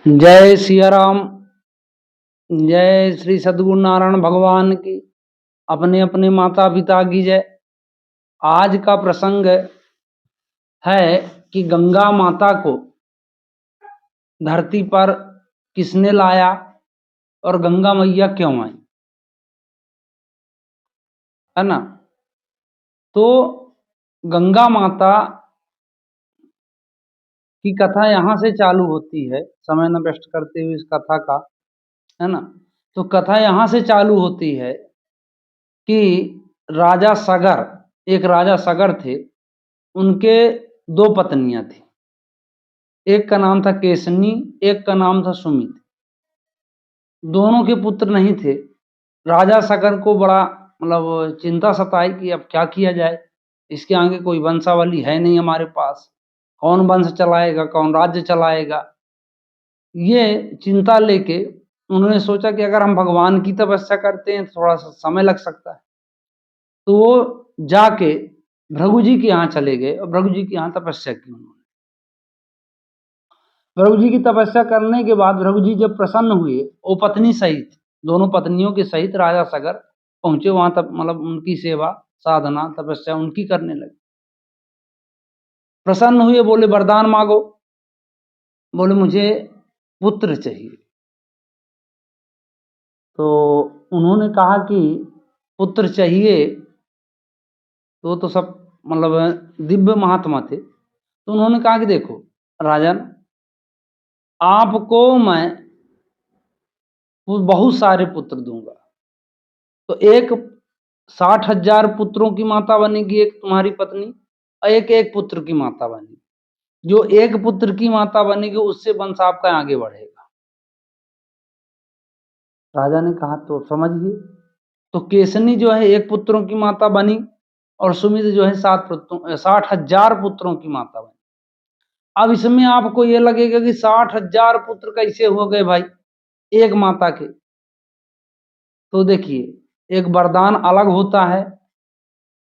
जय सिया राम। जय श्री सद्गुरु नारायण भगवान की। अपने अपने माता पिता की जय। आज का प्रसंग है कि गंगा माता को धरती पर किसने लाया और गंगा मैया क्यों आई, है ना। तो गंगा माता की कथा यहाँ से चालू होती है, समय न व्यस्त करते हुए इस कथा का, है ना। तो कथा यहाँ से चालू होती है कि राजा सगर, एक राजा सगर थे, उनके दो पत्नियां थी। एक का नाम था केसनी, एक का नाम था सुमित। दोनों के पुत्र नहीं थे। राजा सगर को बड़ा मतलब चिंता सताई कि अब क्या किया जाए, इसके आगे कोई वंशावली है नहीं हमारे पास, कौन वंश चलाएगा, कौन राज्य चलाएगा। ये चिंता लेके उन्होंने सोचा कि अगर हम भगवान की तपस्या करते हैं तो थोड़ा सा समय लग सकता है। तो वो जाके भृगु जी के यहाँ चले गए और भृगु जी के यहाँ तपस्या की उन्होंने। भृगु जी की तपस्या करने के बाद भृगु जी जब प्रसन्न हुए, वो पत्नी सहित, दोनों पत्नियों के सहित राजा सगर पहुंचे वहां तक, मतलब उनकी सेवा साधना तपस्या उनकी करने लगे। प्रसन्न हुए, बोले वरदान मांगो। बोले मुझे पुत्र चाहिए। तो उन्होंने कहा कि पुत्र चाहिए, तो सब मतलब दिव्य महात्मा थे। तो उन्होंने कहा कि देखो राजन, आपको मैं बहुत सारे पुत्र दूंगा। तो एक 60,000 पुत्रों की माता बनेगी एक तुम्हारी पत्नी, और एक एक पुत्र की माता बनेगी। जो एक पुत्र की माता बनेगी उससे वंश आपका आगे बढ़ेगा। राजा ने कहा तो समझिए। तो केसनी जो है एक पुत्रों की माता बनी और सुमित जो है 60,000 पुत्रों की माता बनी। अब इसमें आपको ये लगेगा कि 60,000 पुत्र कैसे हो गए भाई एक माता के। तो देखिए, एक वरदान अलग होता है।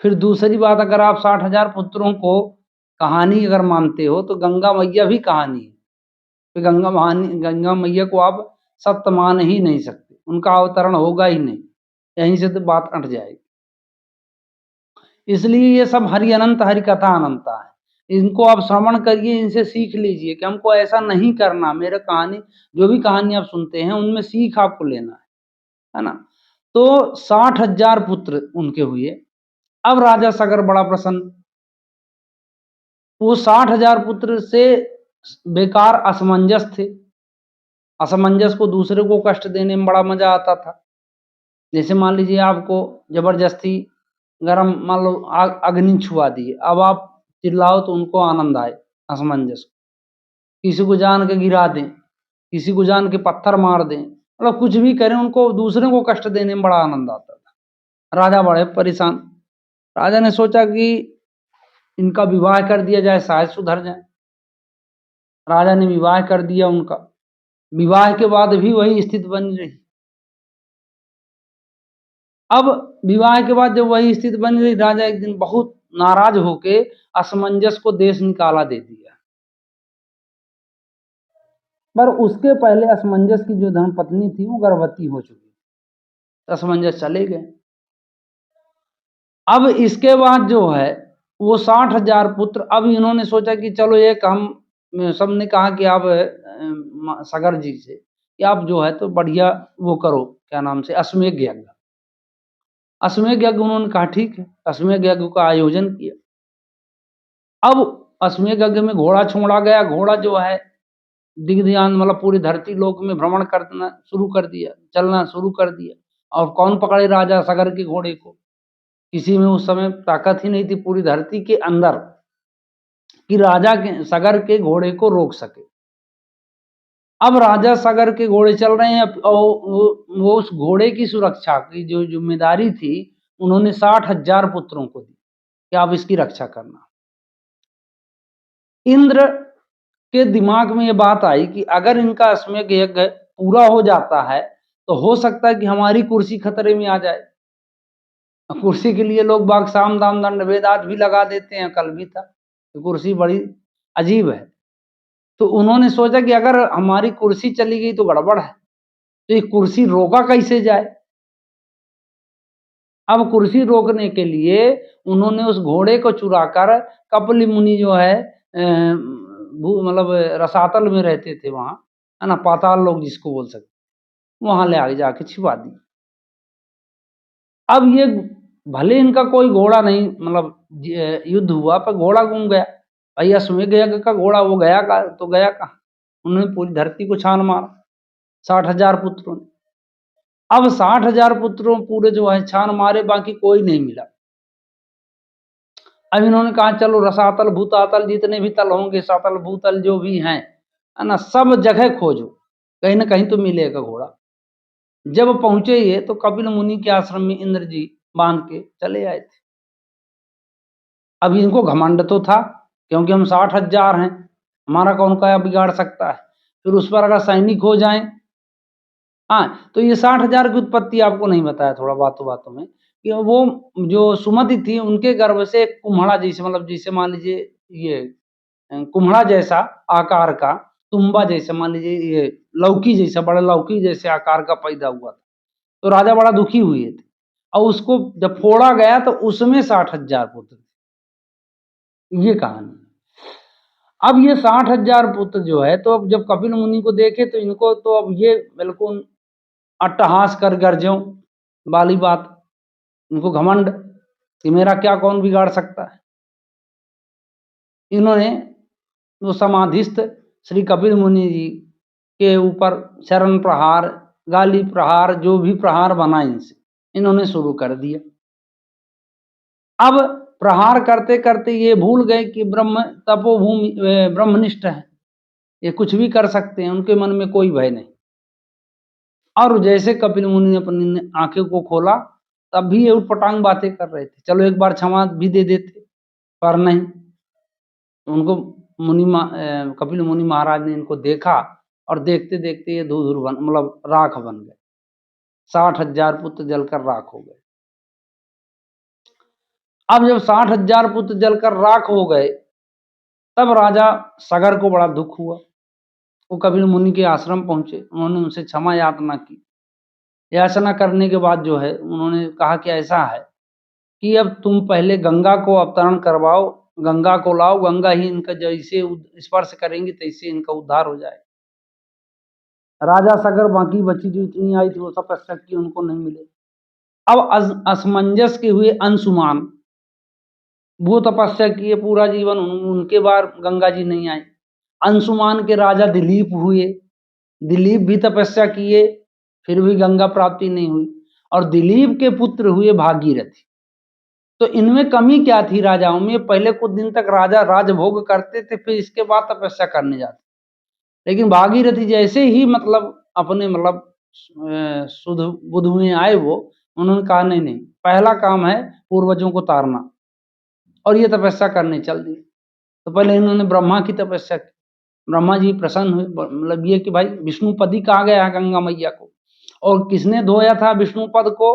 फिर दूसरी बात, अगर आप 60,000 पुत्रों को कहानी अगर मानते हो तो गंगा मैया भी कहानी है। तो गंगा मैया को आप सत्य मान ही नहीं सकते, उनका अवतरण होगा ही नहीं, यहीं से तो बात अट जाएगी। इसलिए ये सब हरि अनंत हरि कथा अनंता है। इनको आप श्रवण करिए, इनसे सीख लीजिए कि हमको ऐसा नहीं करना। मेरे कहानी, जो भी कहानी आप सुनते हैं उनमें सीख आपको लेना है ना। तो 60,000 पुत्र उनके हुए। अब राजा सगर बड़ा प्रसन्न। वो 60,000 पुत्र से बेकार असमंजस थे। असमंजस को दूसरे को कष्ट देने में बड़ा मजा आता था। जैसे मान लीजिए आपको जबरदस्ती गरम, मान लो अग्नि छुआ दिए, अब आप चिल्लाओ तो उनको आनंद आए असमंजस को। किसी को जान के गिरा दें, किसी को जान के पत्थर मार दें, मतलब कुछ भी करें, उनको दूसरे को कष्ट देने में बड़ा आनंद आता था। राजा बड़े परेशान। राजा ने सोचा कि इनका विवाह कर दिया जाए, शायद सुधर जाए। राजा ने विवाह कर दिया उनका। विवाह के बाद भी वही स्थिति बनी रही। अब विवाह के बाद जब वही स्थिति बनी रही, राजा एक दिन बहुत नाराज होके असमंजस को देश निकाला दे दिया। पर उसके पहले असमंजस की जो धर्मपत्नी थी वो गर्भवती हो चुकी, असमंजस चले गए। अब इसके बाद जो है वो 60,000 पुत्र, अब इन्होंने सोचा कि चलो एक हम सबने कहा कि आप सगर जी से कि आप जो है तो बढ़िया वो करो, क्या नाम से, अश्वमेध यज्ञ। अश्वमेध यज्ञ उन्होंने कहा ठीक है, अश्वमेध यज्ञ का आयोजन किया। अब अश्वमेध यज्ञ में घोड़ा छोड़ा गया। घोड़ा जो है दिग्ध्यान, मतलब पूरी धरती लोक में भ्रमण करना शुरू कर दिया, चलना शुरू कर दिया। और कौन पकड़े राजा सगर के घोड़े को? किसी में उस समय ताकत ही नहीं थी पूरी धरती के अंदर कि राजा के सगर के घोड़े को रोक सके। अब राजा सगर के घोड़े चल रहे हैं और वो उस घोड़े की सुरक्षा की जो जिम्मेदारी थी उन्होंने 60,000 पुत्रों को दी कि आप इसकी रक्षा करना। इंद्र के दिमाग में ये बात आई कि अगर इनका अश्वमेध यज्ञ पूरा हो जाता है तो हो सकता है कि हमारी कुर्सी खतरे में आ जाए। कुर्सी के लिए लोग बाग साम दाम दंड भेद आदि भी लगा देते हैं, कल भी था। तो कुर्सी बड़ी अजीब है। तो उन्होंने सोचा कि अगर हमारी कुर्सी चली गई तो गड़बड़ है, तो ये कुर्सी रोका कैसे जाए। अब कुर्सी रोकने के लिए उन्होंने उस घोड़े को चुराकर कपिल मुनि जो है मतलब रसातल में रहते थे वहां, है ना, पाताल लोग जिसको बोल सकते, वहां ले आगे जाके छिपा दी। अब ये भले इनका कोई घोड़ा नहीं, मतलब युद्ध हुआ पर घोड़ा गुम गया। भाई अश्वमेध गया का घोड़ा, वो गया का तो गया का। उन्होंने पूरी धरती को छान मारा 60,000 पुत्रों ने। अब 60,000 पुत्रों पूरे जो है छान मारे, बाकी कोई नहीं मिला। अब इन्होंने कहा चलो रसातल भूतातल जितने भी तल होंगे, सातल भूतल जो भी हैं, है ना, सब जगह खोजो, कहीं ना कहीं तो मिलेगा घोड़ा। जब पहुंचे ये तो कपिल मुनि के आश्रम में इंद्र जी बांध के चले आए थे। अब इनको घमंड तो था क्योंकि हम 60,000 हैं, हमारा कौन क्या बिगाड़ सकता है। फिर उस पर अगर सैनिक हो जाए, हाँ, तो ये 60,000 की उत्पत्ति आपको नहीं बताया थोड़ा बातों बातों में, कि वो जो सुमति थी उनके गर्भ से एक कुम्हड़ा जैसे, मतलब जैसे मान लीजिए ये कुम्हड़ा जैसा आकार का, तुम्बा जैसे मान लीजिए ये लौकी जैसा, बड़ा लौकी जैसे आकार का पैदा हुआ था। तो राजा बड़ा दुखी हुए थे और उसको जब फोड़ा गया तो उसमें 60,000 पुत्र थे। ये कहानी। अब ये 60,000 पुत्र जो है, तो अब जब कपिल मुनि को देखे तो इनको तो अब ये बिल्कुल अट्टहास कर गरजो वाली बात, इनको घमंड कि मेरा क्या कौन बिगाड़ सकता है। इन्होंने वो समाधिस्थ श्री कपिल मुनि जी के ऊपर चरण प्रहार, गाली प्रहार, जो भी प्रहार बना इनसे, इन्होंने शुरू कर दिया। अब प्रहार करते करते ये भूल गए कि ब्रह्म तपोभूमि ब्रह्मनिष्ठ है, ये कुछ भी कर सकते हैं, उनके मन में कोई भय नहीं। और जैसे कपिल मुनि ने अपनी आंखों को खोला, तब भी ये उटपटांग बातें कर रहे थे, चलो एक बार क्षमा भी दे देते, पर नहीं। उनको कपिल मुनि महाराज ने इनको देखा और देखते देखते ये धूल बन, मतलब राख बन गए। 60,000 पुत्र जलकर राख हो गए। अब जब 60,000 पुत्र जलकर राख हो गए, तब राजा सगर को बड़ा दुख हुआ। वो कपिल मुनि के आश्रम पहुंचे, उन्होंने उनसे क्षमा याचना की। याचना करने के बाद जो है उन्होंने कहा कि ऐसा है कि अब तुम पहले गंगा को अवतरण करवाओ, गंगा को लाओ, गंगा ही इनका जैसे स्पर्श करेंगे तैसे इनका उद्धार हो जाए। राजा सगर बाकी बची जो इतनी आई थी वो तपस्या की, उनको नहीं मिले। अब असमंजस के हुए अंशुमान, वो तपस्या किए पूरा जीवन, उनके बार गंगा जी नहीं आए। अंशुमान के राजा दिलीप हुए, दिलीप भी तपस्या किए, फिर भी गंगा प्राप्ति नहीं हुई। और दिलीप के पुत्र हुए भागीरथी। तो इनमें कमी क्या थी राजाओं में? पहले कुछ दिन तक राजा राजभोग करते थे, फिर इसके बाद तपस्या करने जाते। लेकिन भागीरथी जैसे ही मतलब अपने मतलब शुद्ध बुद्ध में आए, वो उन्होंने कहा नहीं नहीं, पहला काम है पूर्वजों को तारना, और ये तपस्या करने चल दिए। तो पहले इन्होंने ब्रह्मा की तपस्या की, ब्रह्मा जी प्रसन्न हुए, मतलब ये कि भाई विष्णुपदी कहा गया है गंगा मैया को, और किसने धोया था विष्णुपद को?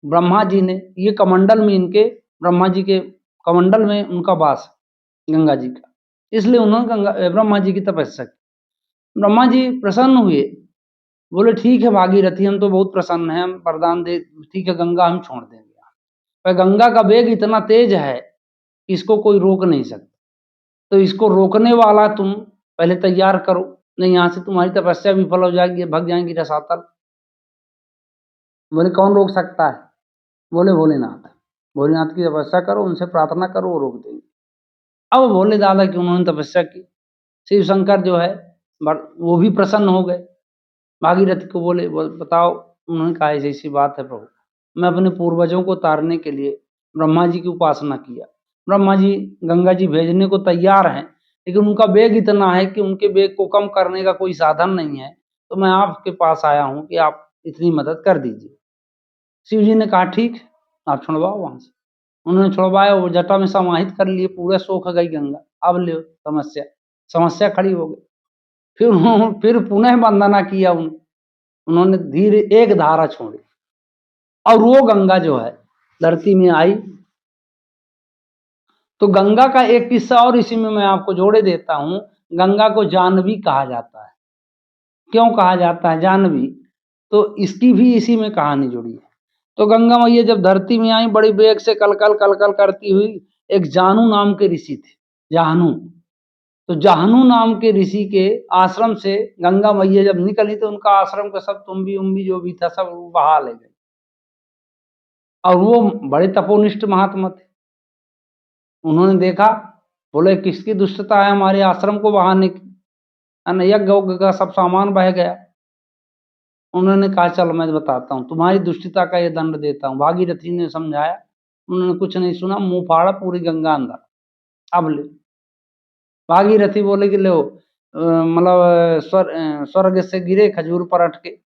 ब्रह्मा जी ने। ये कमंडल में इनके, ब्रह्मा जी के कमंडल में उनका वास गंगा जी का, इसलिए उन्होंने ब्रह्मा जी की तपस्या की। ब्रह्मा जी प्रसन्न हुए, बोले ठीक है भागीरथी, हम तो बहुत प्रसन्न हैं, हम वरदान दे, ठीक है गंगा हम छोड़ देंगे। पर गंगा का वेग इतना तेज है कि इसको कोई रोक नहीं सकता, तो इसको रोकने वाला तुम पहले तैयार करो, नहीं यहाँ से तुम्हारी तपस्या विफल हो जाएगी, भग जाएंगी रसातल। बोले कौन रोक सकता है? बोले भोलेनाथ। भोलेनाथ की तपस्या करो, उनसे प्रार्थना करो, वो रोक देंगे। अब भोले दादा की उन्होंने तपस्या की, शिव शंकर जो है वो भी प्रसन्न हो गए। भागीरथी को बोले बताओ। उन्होंने कहा ऐसी ऐसी बात है प्रभु, मैं अपने पूर्वजों को तारने के लिए ब्रह्मा जी की उपासना किया, ब्रह्मा जी गंगा जी भेजने को तैयार हैं, लेकिन उनका वेग इतना है कि उनके वेग को कम करने का कोई साधन नहीं है, तो मैं आपके पास आया हूँ कि आप इतनी मदद कर दीजिए। शिव जी ने कहा ठीक, आप छुड़वाओ वहां से। उन्होंने छुड़वाया, वो जटा में समाहित कर लिए, पूरा सोख गई गंगा। अब ले समस्या, समस्या खड़ी हो गई। फिर पुनः वंदना किया उन्होंने, धीरे एक धारा छोड़ी और वो गंगा जो है धरती में आई। तो गंगा का एक किस्सा और इसी में मैं आपको जोड़े देता हूं गंगा को जानवी कहा जाता है। क्यों कहा जाता है जानवी? तो इसकी भी इसी में कहानी जुड़ी है। तो गंगा मैया जब धरती में आई, बड़ी वेग से कल-कल करती हुई, एक जानू नाम के ऋषि थे, जाहनू। तो जाहनू नाम के ऋषि के आश्रम से गंगा मैया जब निकली तो उनका आश्रम का सब तुम्बी-उम्बी जो भी था सब बहा ले गए। और वो बड़े तपोनिष्ठ महात्मा थे। उन्होंने देखा, बोले किसकी दुष्टता है हमारे आश्रम को बहाने की, है ना, यज्ञ का सब सामान बह गया। उन्होंने कहा चलो मैं बताता हूँ, तुम्हारी दुष्टता का ये दंड देता हूँ। भागीरथी ने समझाया, उन्होंने कुछ नहीं सुना, मुंह फाड़ा, पूरी गंगा अंदर। अब ले। भागीरथी बोले कि लो, मतलब स्वर्ग से गिरे खजूर पर अटके।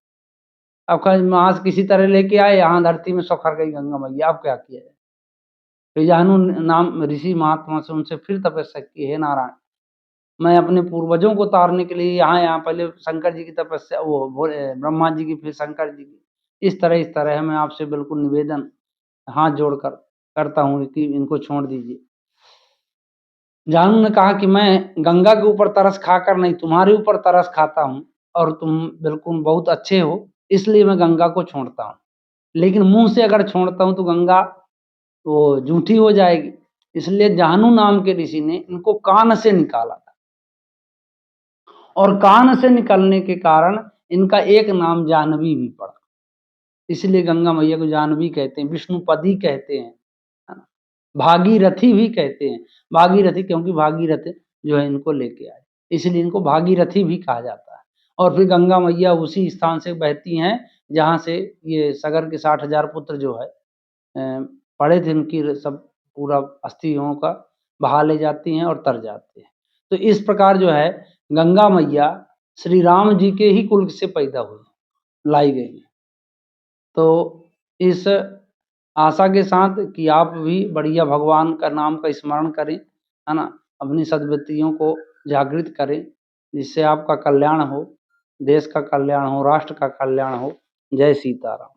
अब मांस किसी तरह लेके आए, यहाँ धरती में सखर गई गंगा मैया। अब क्या किया जाए? फिर जाहनु नाम ऋषि महात्मा से उनसे फिर तपस्या की, हे नारायण, मैं अपने पूर्वजों को तारने के लिए यहाँ पहले शंकर जी की तपस्या, वो भोले ब्रह्मा जी की, फिर शंकर जी की, इस तरह मैं आपसे बिल्कुल निवेदन हाथ जोड़कर करता हूँ कि इनको छोड़ दीजिए। जाहनु ने कहा कि मैं गंगा के ऊपर तरस खाकर नहीं, तुम्हारे ऊपर तरस खाता हूँ, और तुम बिल्कुल बहुत अच्छे हो, इसलिए मैं गंगा को छोड़ता हूँ। लेकिन मुंह से अगर छोड़ता हूँ तो गंगा तो झूठी हो जाएगी। इसलिए जाहनु नाम के ऋषि ने इनको कान से निकाला था, और कान से निकलने के कारण इनका एक नाम जानवी भी पड़ा। इसलिए गंगा मैया को जानवी कहते हैं, विष्णुपदी कहते हैं, है ना, भागीरथी भी कहते हैं। भागीरथी क्योंकि भागीरथ जो है इनको लेके आए, इसलिए इनको भागीरथी भी कहा जाता है। और फिर गंगा मैया उसी स्थान से बहती हैं जहाँ से ये सगर के 60,000 पुत्र जो है पड़े थे, उनकी सब पूरा अस्थियों का बहा ले जाती हैं और तर जाते हैं। तो इस प्रकार जो है गंगा मैया श्री राम जी के ही कुल से पैदा हुई, लाई गई हैं। तो इस आशा के साथ कि आप भी बढ़िया भगवान का नाम का स्मरण करें, है ना, अपनी सद्वृत्तियों को जागृत करें, जिससे आपका कल्याण हो, देश का कल्याण हो, राष्ट्र का कल्याण हो। जय सीताराम।